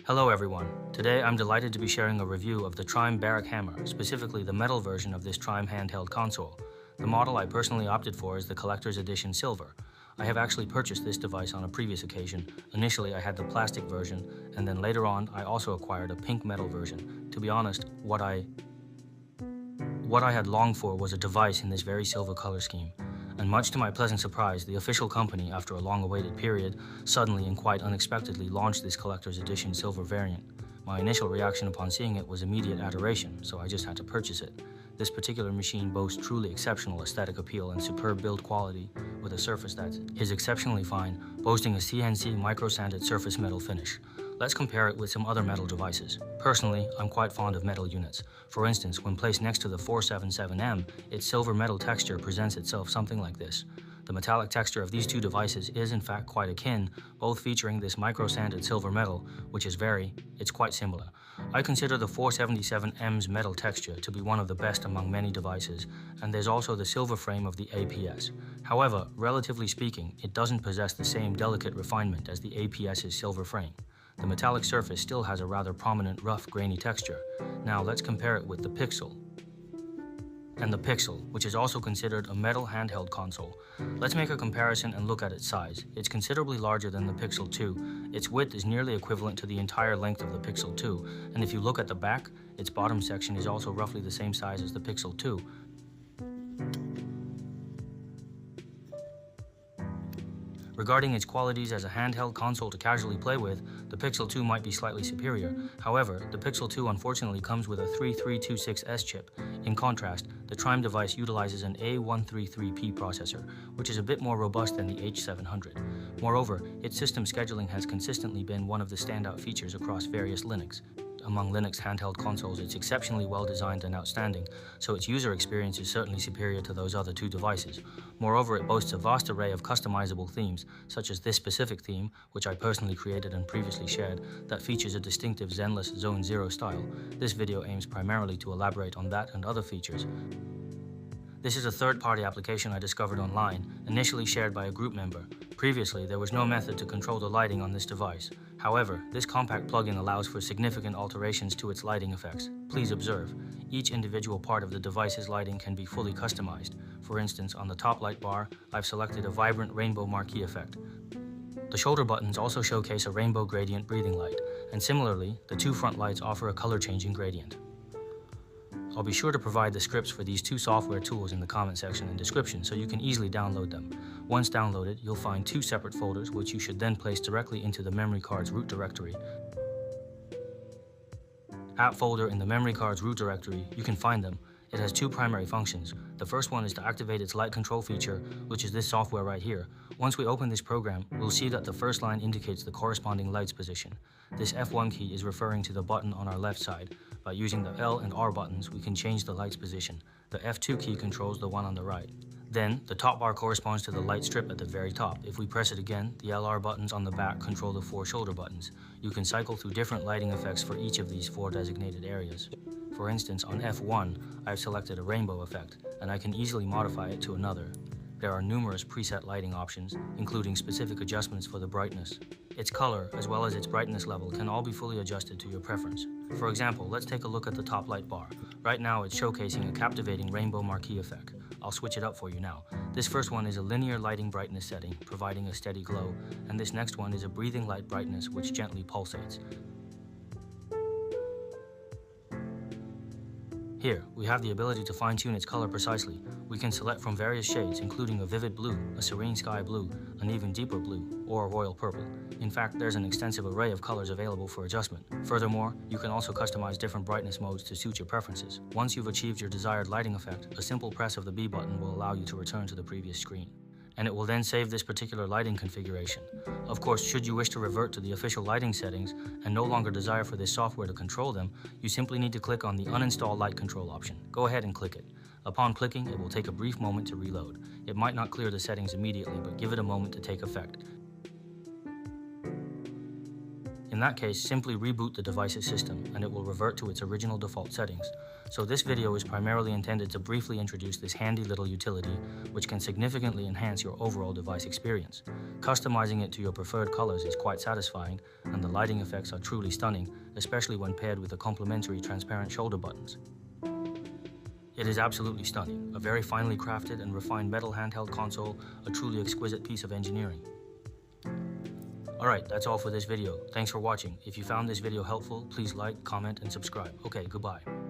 Hello everyone. Today I'm delighted to be sharing a review of the Trimui Barrack Hammer, specifically the metal version of this Trimui handheld console. The model I personally opted for is the Collector's Edition Silver. I have actually purchased this device on a previous occasion. Initially I had the plastic version, and then later on I also acquired a pink metal version. To be honest, what I had longed for was a device in this very silver color scheme. And much to my pleasant surprise, the official company, after a long-awaited period, suddenly and quite unexpectedly launched this collector's edition silver variant. My initial reaction upon seeing it was immediate adoration, so I just had to purchase it. This particular machine boasts truly exceptional aesthetic appeal and superb build quality, with a surface that is exceptionally fine, boasting a CNC micro-sanded surface metal finish. Let's compare it with some other metal devices. Personally, I'm quite fond of metal units. For instance, when placed next to the 477M, its silver metal texture presents itself something like this. The metallic texture of these two devices is in fact quite akin, both featuring this micro-sanded silver metal, which is it's quite similar. I consider the 477M's metal texture to be one of the best among many devices, and there's also the silver frame of the APS. However, relatively speaking, it doesn't possess the same delicate refinement as the APS's silver frame. The metallic surface still has a rather prominent, rough, grainy texture. Now let's compare it with the Pixel. And the Pixel, which is also considered a metal handheld console. Let's make a comparison and look at its size. It's considerably larger than the Pixel 2. Its width is nearly equivalent to the entire length of the Pixel 2, and if you look at the back, its bottom section is also roughly the same size as the Pixel 2. Regarding its qualities as a handheld console to casually play with, the Pixel 2 might be slightly superior. However, the Pixel 2 unfortunately comes with a 3326S chip. In contrast, the Trimui device utilizes an A133P processor, which is a bit more robust than the H700. Moreover, its system scheduling has consistently been one of the standout features across various Linux. Among Linux handheld consoles, it's exceptionally well designed and outstanding, so its user experience is certainly superior to those other two devices. Moreover, it boasts a vast array of customizable themes, such as this specific theme, which I personally created and previously shared, that features a distinctive Zenless Zone 0 style. This video aims primarily to elaborate on that and other features. This is a third-party application I discovered online, initially shared by a group member. Previously, there was no method to control the lighting on this device. However, this compact plugin allows for significant alterations to its lighting effects. Please observe, each individual part of the device's lighting can be fully customized. For instance, on the top light bar, I've selected a vibrant rainbow marquee effect. The shoulder buttons also showcase a rainbow gradient breathing light, and similarly, the two front lights offer a color-changing gradient. I'll be sure to provide the scripts for these two software tools in the comment section and description so you can easily download them. Once downloaded, you'll find two separate folders which you should then place directly into the memory card's root directory. App folder in the memory card's root directory, you can find them. It has two primary functions. The first one is to activate its light control feature, which is this software right here. Once we open this program, we'll see that the first line indicates the corresponding light's position. This F1 key is referring to the button on our left side. By using the L and R buttons, we can change the light's position. The F2 key controls the one on the right. Then, the top bar corresponds to the light strip at the very top. If we press it again, the LR buttons on the back control the four shoulder buttons. You can cycle through different lighting effects for each of these four designated areas. For instance, on F1, I've selected a rainbow effect, and I can easily modify it to another. There are numerous preset lighting options, including specific adjustments for the brightness. Its color, as well as its brightness level, can all be fully adjusted to your preference. For example, let's take a look at the top light bar. Right now, it's showcasing a captivating rainbow marquee effect. I'll switch it up for you now. This first one is a linear lighting brightness setting, providing a steady glow, and this next one is a breathing light brightness, which gently pulsates. Here, we have the ability to fine-tune its color precisely. We can select from various shades, including a vivid blue, a serene sky blue, an even deeper blue, or a royal purple. In fact, there's an extensive array of colors available for adjustment. Furthermore, you can also customize different brightness modes to suit your preferences. Once you've achieved your desired lighting effect, a simple press of the B button will allow you to return to the previous screen, and it will then save this particular lighting configuration. Of course, should you wish to revert to the official lighting settings and no longer desire for this software to control them, you simply need to click on the Uninstall Light Control option. Go ahead and click it. Upon clicking, it will take a brief moment to reload. It might not clear the settings immediately, but give it a moment to take effect. In that case, simply reboot the device's system and it will revert to its original default settings. So this video is primarily intended to briefly introduce this handy little utility, which can significantly enhance your overall device experience. Customizing it to your preferred colors is quite satisfying, and the lighting effects are truly stunning, especially when paired with the complementary transparent shoulder buttons. It is absolutely stunning, a very finely crafted and refined metal handheld console, a truly exquisite piece of engineering. Alright, that's all for this video. Thanks for watching. If you found this video helpful, please like, comment, and subscribe. Okay, goodbye.